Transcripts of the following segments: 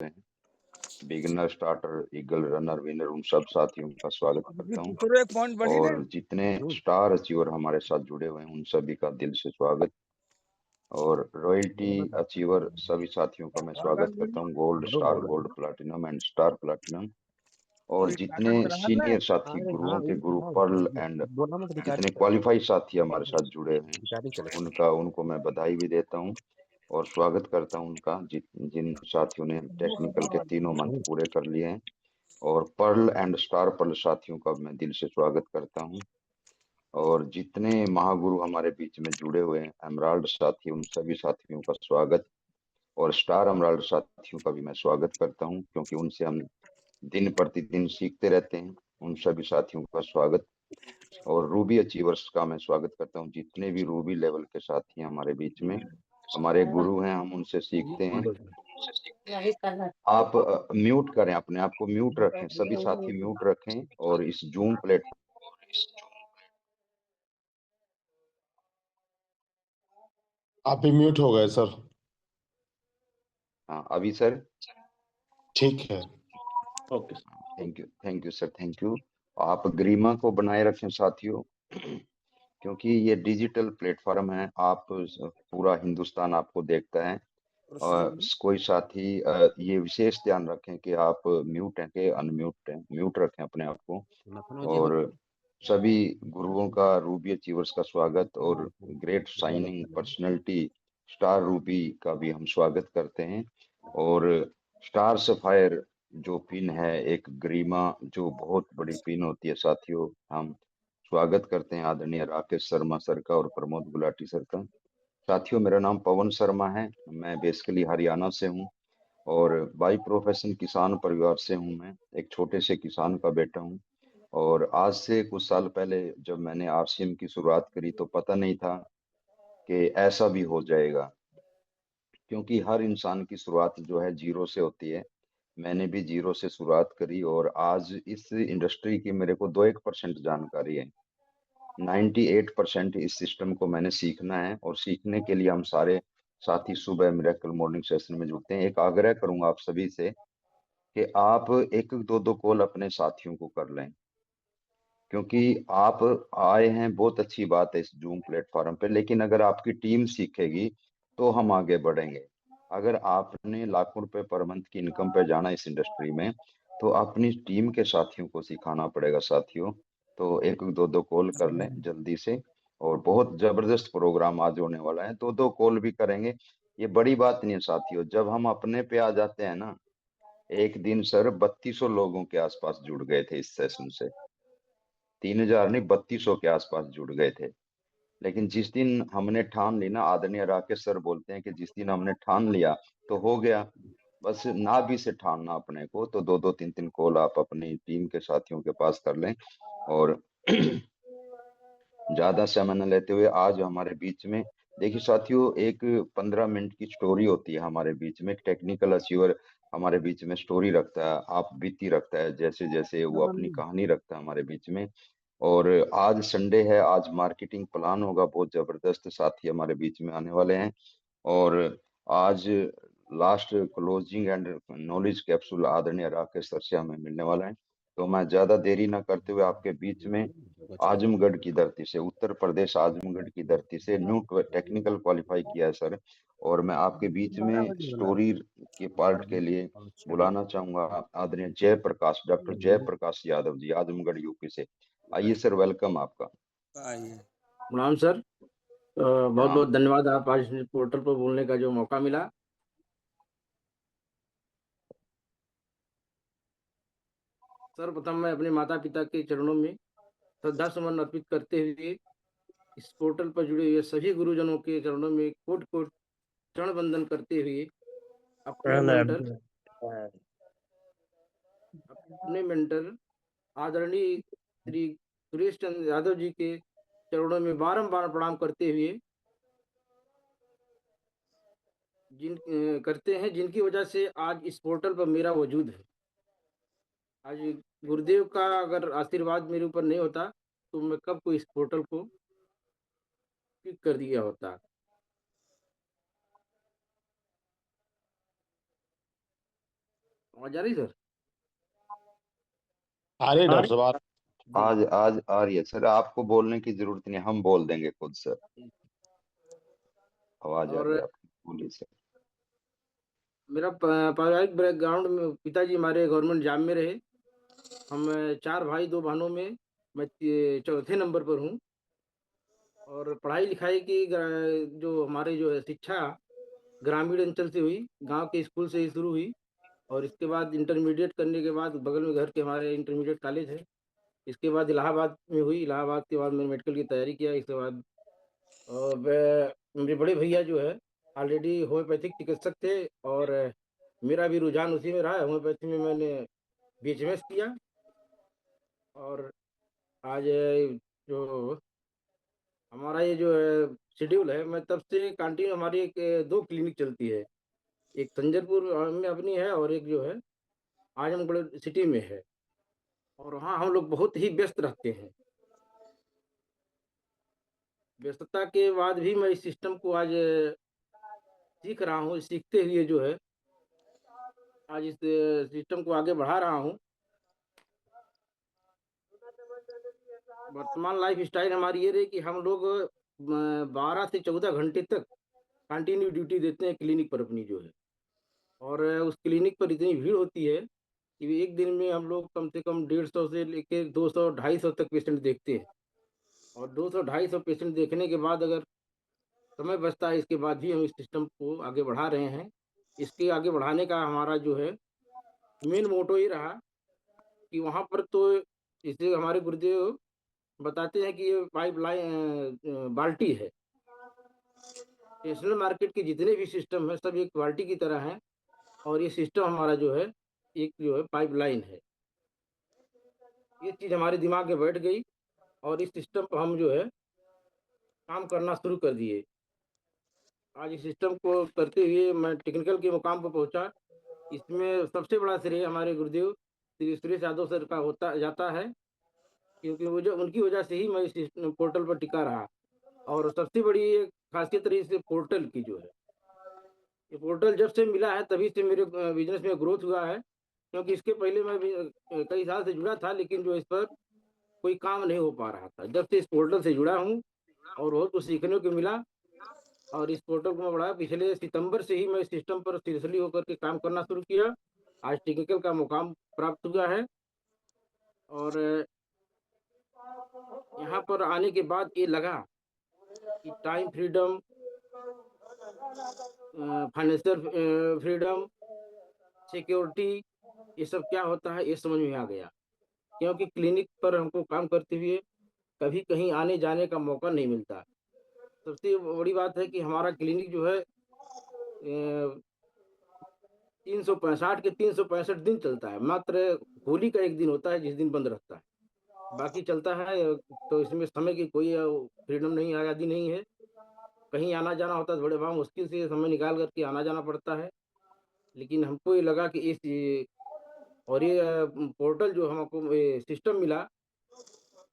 हैं, beginner, starter, eagle, runner, winner, उन सब साथियों का स्वागत करता हूँ। एक पॉइंट बढ़ी ना। और जितने स्टार अचीवर हमारे साथ जुड़े हुए हैं उन सभी का दिल से स्वागत। और रॉयल्टी अचीवर सभी साथियों का मैं स्वागत करता हूँ, gold, star gold, platinum and star platinum. और जितने सीनियर साथी गुरुओं के गुरु पर्ल एंड जितने क्वालिफाइड साथी हमारे साथ जुड़े हैं उनको मैं बधाई भी देता हूँ और स्वागत करता हूँ उनका, जिन साथियों ने टेक्निकल के तीनों मंथ पूरे कर लिए हैं। और पर्ल एंड स्टार पर्ल साथियों का मैं दिल से स्वागत करता हूँ। और जितने महागुरु हमारे बीच में जुड़े हुए हैं, एमराल्ड साथी, उन सभी साथियों का स्वागत। और स्टार एमराल्ड साथियों का भी मैं स्वागत करता हूँ, क्योंकि उनसे हम दिन प्रतिदिन सीखते रहते हैं। उन सभी साथियों का स्वागत। और रूबी अचीवर्स का मैं स्वागत करता हूँ, जितने भी रूबी लेवल के साथी हैं हमारे बीच में, हमारे गुरु हैं, हम उनसे सीखते हैं। आप म्यूट करें, अपने आप को म्यूट रखें, सभी साथी म्यूट रखें। और इस जूम प्लेटफॉर्म, आप भी म्यूट हो गए सर। हाँ अभी सर ठीक है, okay. Thank you sir, thank you. आप गरिमा को बनाए रखें साथियों, क्योंकि ये डिजिटल प्लेटफॉर्म है। आप पूरा हिंदुस्तान आपको देखता है। कोई साथी ये विशेष ध्यान रखें कि आप म्यूट हैं कि अनम्यूट हैं, म्यूट रखें अपने आप को। और सभी गुरुओं का रूबी अचीवर्स का स्वागत। और great shining personality star Ruby का भी हम स्वागत करते हैं। और स्टार सफायर जो पिन है, एक गरिमा जो बहुत बड़ी पिन होती है साथियों, हम स्वागत करते हैं आदरणीय राकेश शर्मा सर का और प्रमोद गुलाटी सर का। साथियों, मेरा नाम पवन शर्मा है, मैं बेसिकली हरियाणा से हूँ और बाई प्रोफेशन किसान परिवार से हूँ। मैं एक छोटे से किसान का बेटा हूँ। और आज से कुछ साल पहले जब मैंने आरसीएम की शुरुआत करी तो पता नहीं था कि ऐसा भी हो जाएगा, क्योंकि हर इंसान की शुरुआत जो है जीरो से होती है। मैंने भी जीरो से शुरुआत करी और आज इस इंडस्ट्री की मेरे को 2-1% जानकारी है। 98% इस सिस्टम को मैंने सीखना है। और सीखने के लिए हम सारे साथी सुबह मिरेकल मॉर्निंग सेशन में जुड़ते हैं। एक आग्रह करूंगा आप सभी से कि आप एक दो दो कॉल अपने साथियों को कर लें, क्योंकि आप आए हैं, बहुत अच्छी बात है इस जूम प्लेटफॉर्म पे, लेकिन अगर आपकी टीम सीखेगी तो हम आगे बढ़ेंगे। अगर आपने लाखों रुपए पर मंथ की इनकम पे जाना इस इंडस्ट्री में, तो अपनी टीम के साथियों को सिखाना पड़ेगा साथियों। तो एक दो दो कॉल कर लें जल्दी से। और बहुत जबरदस्त प्रोग्राम आज होने वाला है, दो दो कॉल भी करेंगे, ये बड़ी बात नहीं है साथियों। जब हम अपने पे आ जाते हैं ना, एक दिन सर 3200 लोगों के आसपास जुड़ गए थे इस सेशन से, 3000 नहीं 3200 के आसपास जुड़ गए थे। लेकिन जिस दिन हमने ठान ली ना, आदरणीय राकेश सर बोलते हैं कि जिस दिन हमने ठान लिया तो हो गया। बस ना भी से ठानना अपने को, तो दो दो तीन तीन कॉल आप अपनी टीम के साथियों के पास कर लें। और ज्यादा समय न लेते हुए आज हमारे बीच में देखिए साथियों, एक 15 मिनट की स्टोरी होती है हमारे बीच में। एक टेक्निकल अचीवर हमारे बीच में स्टोरी रखता है, आप बीती रखता है, जैसे जैसे वो अपनी कहानी रखता है हमारे बीच में। और आज संडे है, आज मार्केटिंग प्लान होगा, बहुत जबरदस्त साथी हमारे बीच में आने वाले हैं। और आज last closing and knowledge capsule आदरणीय राकेश सर से हमें मिलने वाला है। तो मैं ज्यादा देरी ना करते हुए आपके बीच में आजमगढ़ की धरती से, उत्तर प्रदेश आजमगढ़ की धरती से न्यू टेक्निकल क्वालिफाई किया है सर। और मैं आपके बीच में स्टोरी के पार्ट के लिए बुलाना चाहूंगा आदरणीय जयप्रकाश, डॉक्टर जयप्रकाश यादव जी, आजमगढ़ यूपी से। आइए सर, वेलकम आपका। प्रणाम सर, बहुत बहुत धन्यवाद, आप आज पोर्टल पर बोलने का जो मौका मिला। सर्वप्रथम मैं अपने माता पिता के चरणों में श्रद्धा सुमन अर्पित करते हुए इस पोर्टल पर जुड़े हुए सभी गुरुजनों के चरणों में कोट कोट चरण वंदन करते हुए अपने मेंटर आदरणीय श्री सुरेश चंद्र यादव जी के चरणों में बारंबार प्रणाम करते हुए करते हैं, जिनकी वजह से आज इस पोर्टल पर मेरा वजूद है। आज गुरुदेव का अगर आशीर्वाद मेरे ऊपर नहीं होता तो मैं कब को इस पोर्टल को क्लिक कर दिया होता। आवाज आ रही सर? आ रही है डॉक्टर साहब जी। आज आज आ रही है सर, आपको बोलने की जरूरत नहीं, हम बोल देंगे खुद सर। आवाज आ रही और है आपकी, बोलिए सर। मेरा पारिवारिक बैकग्राउंड में पिताजी हमारे गवर्नमेंट जॉब में रहे। हम 4 भाई 2 बहनों में मैं चौथे नंबर पर हूँ। और पढ़ाई लिखाई की जो हमारे जो है शिक्षा ग्रामीण अंचल से हुई, गांव के स्कूल से ही शुरू हुई। और इसके बाद इंटरमीडिएट करने के बाद बगल में घर के हमारे इंटरमीडिएट कॉलेज है। इसके बाद इलाहाबाद में हुई, इलाहाबाद के बाद मैंने मेडिकल की तैयारी किया। इसके बाद मेरे बड़े भैया जो है ऑलरेडी होम्योपैथिक चिकित्सक थे। और मेरा भी रुझान उसी में रहा है। होम्योपैथी में मैंने बीएचएमएस किया। और आज जो हमारा ये जो है शेड्यूल है, मैं तब से कंटिन्यू हमारी एक 2 क्लिनिक चलती है। एक संजरपुर में अपनी है और एक जो है आजमगढ़ सिटी में है। और वहाँ हम लोग बहुत ही व्यस्त रहते हैं। व्यस्तता के बाद भी मैं इस सिस्टम को आज सीख रहा हूँ। सीखते हुए जो है आज इस सिस्टम को आगे बढ़ा रहा हूँ। वर्तमान लाइफ स्टाइल हमारी ये रही कि हम लोग 12 से 14 घंटे तक कंटिन्यू ड्यूटी देते हैं क्लिनिक पर अपनी जो है। और उस क्लिनिक पर इतनी भीड़ होती है कि एक दिन में हम लोग कम से कम 150 से लेके 200 250 तक पेशेंट देखते हैं। और 200 250 पेशेंट देखने के बाद अगर समय बचता है, इसके बाद भी हम इस सिस्टम को आगे बढ़ा रहे हैं। इसके आगे बढ़ाने का हमारा जो है मेन मोटो ये रहा कि वहाँ पर तो जैसे हमारे गुरुदेव बताते हैं कि ये पाइप लाइन बाल्टी है। नेशनल मार्केट के जितने भी सिस्टम है सब एक बाल्टी की तरह है। और ये सिस्टम हमारा जो है एक जो है पाइप लाइन है। ये चीज़ हमारे दिमाग में बैठ गई और इस सिस्टम पर हम जो है काम करना शुरू कर दिए। आज इस सिस्टम को करते हुए मैं टेक्निकल के मुकाम पर पहुंचा। इसमें सबसे बड़ा श्रेय हमारे गुरुदेव श्री सुरेश यादव सर का होता जाता है, क्योंकि वो जो उनकी वजह से ही मैं इस पोर्टल पर टिका रहा। और सबसे बड़ी एक खासियत रही इस पोर्टल की जो है, ये पोर्टल जब से मिला है तभी से मेरे बिजनेस में ग्रोथ हुआ है। क्योंकि इसके पहले मैं भी कई साल से जुड़ा था, लेकिन जो इस पर कोई काम नहीं हो पा रहा था। जब से इस पोर्टल से जुड़ा हूँ और बहुत कुछ सीखने को मिला। और इस पोर्टल को मैं बढ़ाया, पिछले सितंबर से ही मैं इस सिस्टम पर सीरियसली होकर के काम करना शुरू किया। आज टेक्निकल का मुकाम प्राप्त हुआ है। और यहाँ पर आने के बाद ये लगा कि time freedom, financial freedom, security, ये सब क्या होता है ये समझ में आ गया। क्योंकि क्लिनिक पर हमको काम करते हुए कभी कहीं आने जाने का मौका नहीं मिलता। सबसे बड़ी बात है कि हमारा क्लिनिक जो है 365 के 365 दिन चलता है। मात्र होली का एक दिन होता है जिस दिन बंद रहता है, बाकी चलता है। तो इसमें समय की कोई फ्रीडम नहीं, आज़ादी नहीं है। कहीं आना जाना होता है तो बड़े बड़ा मुश्किल से समय निकाल करके आना जाना पड़ता है। लेकिन हमको ये लगा कि और ये पोर्टल जो हमको सिस्टम मिला,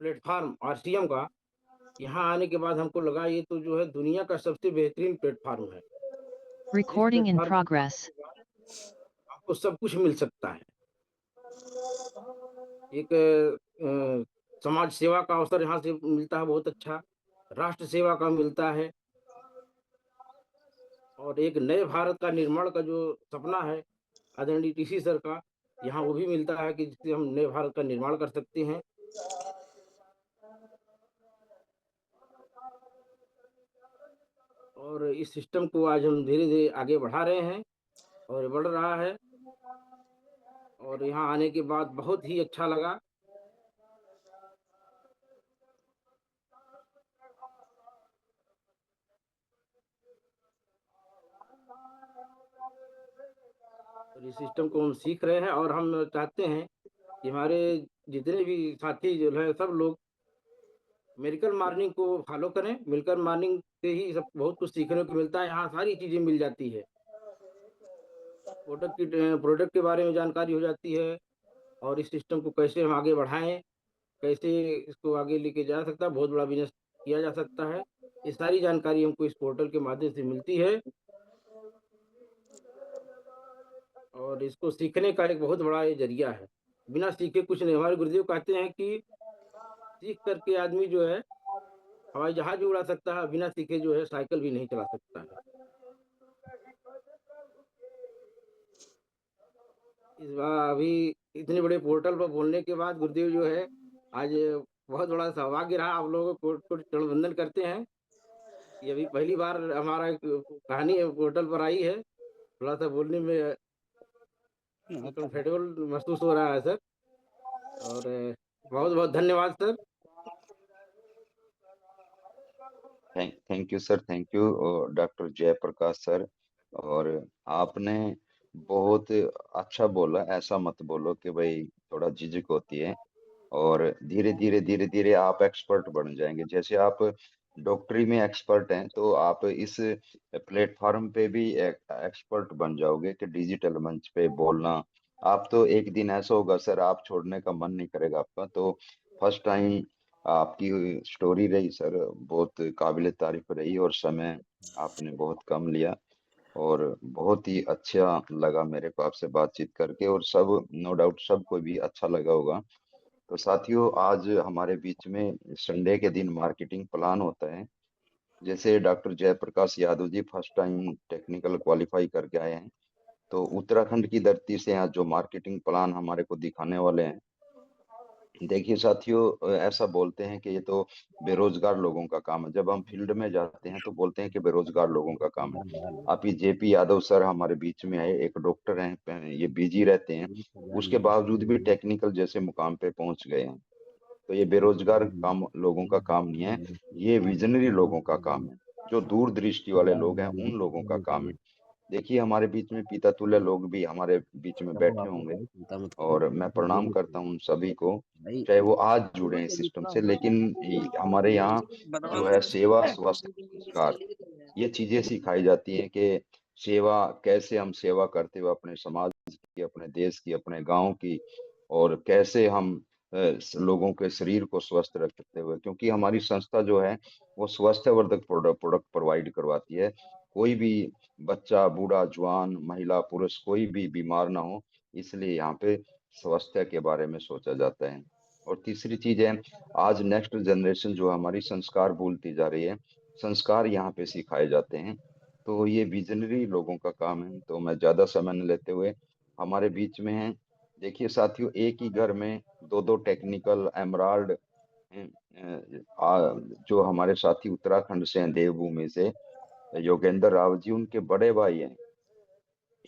प्लेटफॉर्म आरसीएम का, यहाँ आने के बाद हमको लगा ये तो जो है दुनिया का सबसे बेहतरीन प्लेटफॉर्म है। इस Recording in प्लेटफॉर्म progress. आपको सब कुछ मिल सकता है। एक समाज सेवा का अवसर यहाँ से मिलता है बहुत अच्छा, राष्ट्र सेवा का मिलता है। और एक नए भारत का निर्माण का जो सपना है आदरणीय टीसी सर का, यहाँ वो भी मिलता है कि जिससे हम नए भारत का निर्माण कर सकते हैं। और इस सिस्टम को आज हम धीरे धीरे आगे बढ़ा रहे हैं और बढ़ रहा है। और यहाँ आने के बाद बहुत ही अच्छा लगा। और इस सिस्टम को हम सीख रहे हैं और हम चाहते हैं कि हमारे जितने भी साथी जो है सब लोग मेडिकल मॉर्निंग को फॉलो करें। मेडिकल मॉर्निंग से ही सब बहुत कुछ सीखने को मिलता है। यहाँ सारी चीज़ें मिल जाती है। प्रोडक्ट के बारे में जानकारी हो जाती है। और इस सिस्टम को कैसे हम आगे बढ़ाएं, कैसे इसको आगे लेके जा सकता है, बहुत बड़ा बिजनेस किया जा सकता है, ये सारी जानकारी हमको इस पोर्टल के माध्यम से मिलती है। और इसको सीखने का एक बहुत बड़ा ये ज़रिया है। बिना सीखे कुछ नहीं। हमारे गुरुदेव कहते हैं कि सीख करके आदमी जो है हवाई जहाज भी उड़ा सकता है, बिना सीखे जो है साइकिल भी नहीं चला सकता है। इस बार अभी इतने बड़े पोर्टल पर बोलने के बाद गुरुदेव जो है आज बहुत बड़ा सौभाग्य रहा। आप लोगों को कोटि वंदन करते हैं। ये अभी पहली बार हमारा एक कहानी है पोर्टल पर आई है। थोड़ा सा बोलने में कंफर्टेबल महसूस हो रहा है सर। और बहुत बहुत धन्यवाद sir. Thank you sir, thank you doctor Jayaprakash sir. और आपने बहुत अच्छा बोला, ऐसा मत बोलो कि भाई थोड़ा झिझक होती है। और धीरे धीरे आप एक्सपर्ट बन जाएंगे। जैसे आप डॉक्टरी में एक्सपर्ट हैं तो आप इस प्लेटफॉर्म पे भी एक्सपर्ट बन जाओगे कि डिजिटल मंच पे बोलना। आप तो एक दिन ऐसा होगा सर, आप छोड़ने का मन नहीं करेगा आपका। तो फर्स्ट टाइम आपकी स्टोरी रही सर, बहुत काबिल तारीफ रही। और समय आपने बहुत कम लिया और बहुत ही अच्छा लगा मेरे को आपसे बातचीत करके। और सब नो डाउट सबको भी अच्छा लगा होगा। तो साथियों, आज हमारे बीच में संडे के दिन मार्केटिंग प्लान होता है। जैसे doctor Jayaprakash Yadav ji first time technical qualify करके आए हैं, तो उत्तराखंड की धरती से आज जो मार्केटिंग प्लान हमारे को दिखाने वाले हैं। देखिए साथियों, ऐसा बोलते हैं कि ये तो बेरोजगार लोगों का काम है। जब हम फील्ड में जाते हैं तो बोलते हैं कि बेरोजगार लोगों का काम है। आप ये जेपी यादव सर हमारे बीच में आए, एक डॉक्टर हैं, ये बिजी रहते हैं, उसके बावजूद भी टेक्निकल जैसे मुकाम पे पहुंच गए हैं। तो ये बेरोजगार काम लोगों का काम नहीं है, ये विजनरी लोगों का काम है। जो दूरदृष्टि वाले लोग हैं उन लोगों का काम है। देखिए हमारे बीच में पितातुल्य लोग भी हमारे बीच में बैठे होंगे, और मैं प्रणाम करता हूँ उन सभी को, चाहे वो आज जुड़े हैं सिस्टम से। लेकिन हमारे यहाँ जो है सेवा, स्वास्थ्य, संस्कार, ये चीजें सिखाई जाती हैं कि सेवा कैसे हम सेवा करते हुए अपने समाज की, अपने देश की, अपने गांव की, और कैसे हम लोगों के शरीर को स्वस्थ रखते हुए, क्योंकि हमारी संस्था जो है वो स्वास्थ्यवर्धक प्रोडक्ट प्रोवाइड करवाती है। कोई भी बच्चा, बूढ़ा, जवान, महिला, पुरुष कोई भी बीमार ना हो, इसलिए यहाँ पे स्वास्थ्य के बारे में सोचा जाता है। और तीसरी चीज है, आज नेक्स्ट जनरेशन जो हमारी संस्कार भूलती जा रही है, संस्कार यहाँ पे सिखाए जाते हैं। तो ये विजनरी लोगों का काम है। तो मैं ज्यादा समय न लेते हुए हमारे बीच में है। देखिए साथियों, एक ही घर में दो दो टेक्निकल एमराल्ड जो हमारे साथी उत्तराखंड से हैं, देवभूमि से, योगेंद्र राव जी उनके बड़े भाई हैं।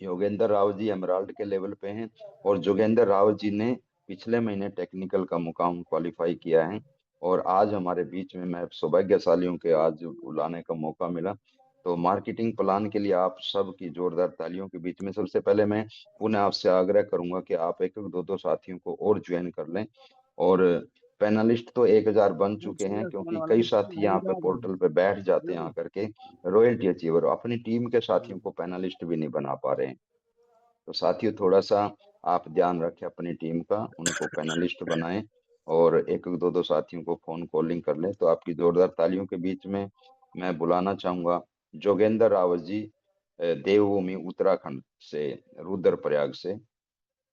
योगेंद्र राव जी एमराल्ड के लेवल पे हैं, और जोगेंद्र राव जी ने पिछले महीने टेक्निकल का मुकाम क्वालिफाई किया है। और आज हमारे बीच में, मैं सौभाग्यशाली हूँ कि आज बुलाने का मौका मिला। तो मार्केटिंग प्लान के लिए आप सब की जोरदार तालियों के बीच में सबसे पहले मैं पुनः आपसे आग्रह करूंगा कि आप एक एक दो दो साथियों को और ज्वाइन कर लें। और पैनलिस्ट तो 1000 बन चुके हैं, क्योंकि कई साथी यहाँ पे पोर्टल पे बैठ जाते हैं आकर के, रॉयल्टी अचीवर, अपनी टीम के साथियों को पैनलिस्ट भी नहीं बना पा रहे हैं। तो साथियों, थोड़ा सा आप ध्यान रखें अपनी टीम का, उनको पैनलिस्ट बनाएं, और एक एक दो दो साथियों को फोन कॉलिंग कर लें। तो आपकी जोरदार तालियों के बीच में मैं बुलाना चाहूंगा जोगेंद्र रावत जी, देवभूमि उत्तराखंड से, रुद्रप्रयाग से।